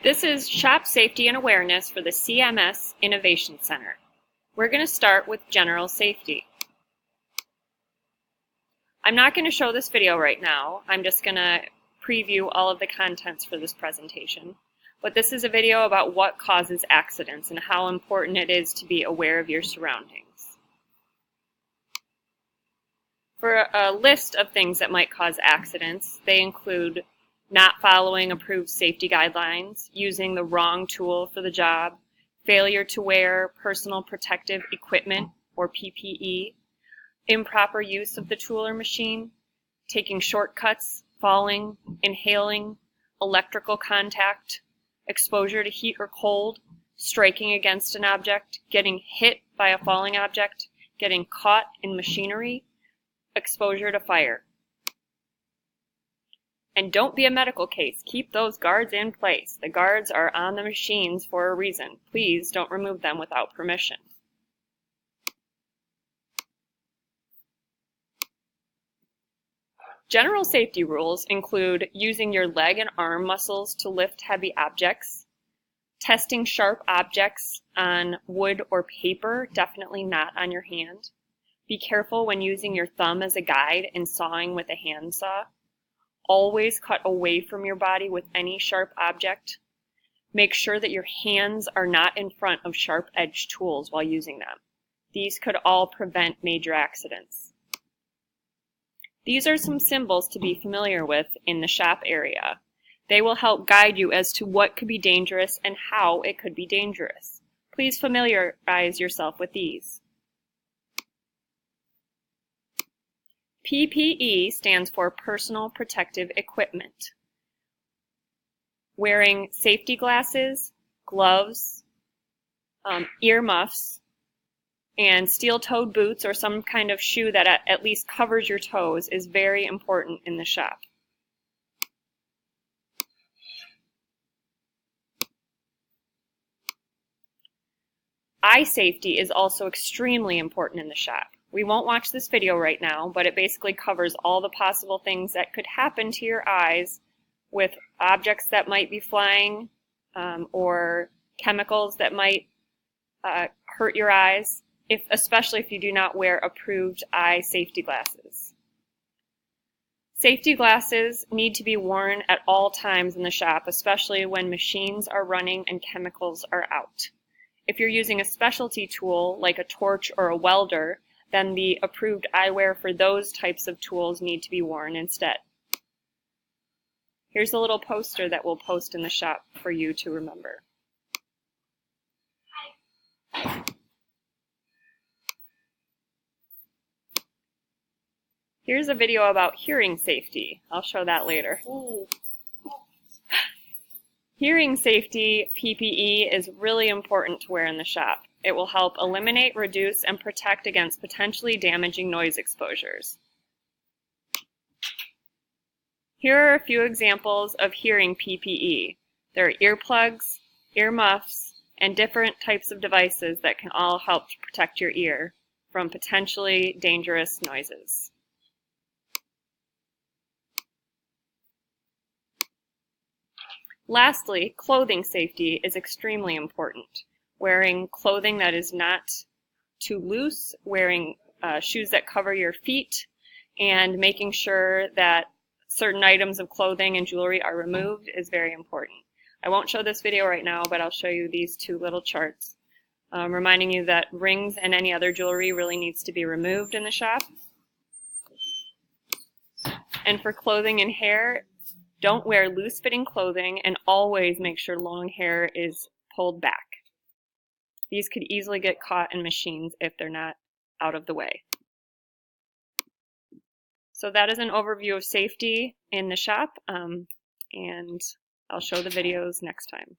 This is Shop Safety and Awareness for the CMS Innovation Center. We're going to start with general safety. I'm not going to show this video right now. I'm just going to preview all of the contents for this presentation. But this is a video about what causes accidents and how important it is to be aware of your surroundings. For a list of things that might cause accidents, they include not following approved safety guidelines, using the wrong tool for the job, failure to wear personal protective equipment or PPE, improper use of the tool or machine, taking shortcuts, falling, inhaling, electrical contact, exposure to heat or cold, striking against an object, getting hit by a falling object, getting caught in machinery, exposure to fire. And don't be a medical case. Keep those guards in place. The guards are on the machines for a reason. Please don't remove them without permission. General safety rules include using your leg and arm muscles to lift heavy objects, testing sharp objects on wood or paper, definitely not on your hand. Be careful when using your thumb as a guide and sawing with a handsaw. Always cut away from your body with any sharp object. Make sure that your hands are not in front of sharp-edged tools while using them. These could all prevent major accidents. These are some symbols to be familiar with in the shop area. They will help guide you as to what could be dangerous and how it could be dangerous. Please familiarize yourself with these. PPE stands for Personal Protective Equipment. Wearing safety glasses, gloves, earmuffs, and steel-toed boots or some kind of shoe that at least covers your toes is very important in the shop. Eye safety is also extremely important in the shop. We won't watch this video right now, but it basically covers all the possible things that could happen to your eyes with objects that might be flying or chemicals that might hurt your eyes, especially if you do not wear approved eye safety glasses. Safety glasses need to be worn at all times in the shop, especially when machines are running and chemicals are out. If you're using a specialty tool like a torch or a welder, then the approved eyewear for those types of tools need to be worn instead. Here's a little poster that we'll post in the shop for you to remember. Here's a video about hearing safety. I'll show that later. Hearing safety PPE is really important to wear in the shop. It will help eliminate, reduce, and protect against potentially damaging noise exposures. Here are a few examples of hearing PPE. There are earplugs, earmuffs, and different types of devices that can all help to protect your ear from potentially dangerous noises. Lastly, clothing safety is extremely important. Wearing clothing that is not too loose, wearing shoes that cover your feet, and making sure that certain items of clothing and jewelry are removed is very important. I won't show this video right now, but I'll show you these two little charts, reminding you that rings and any other jewelry really needs to be removed in the shop. And for clothing and hair, don't wear loose-fitting clothing and always make sure long hair is pulled back. These could easily get caught in machines if they're not out of the way. So that is an overview of safety in the shop, and I'll show the videos next time.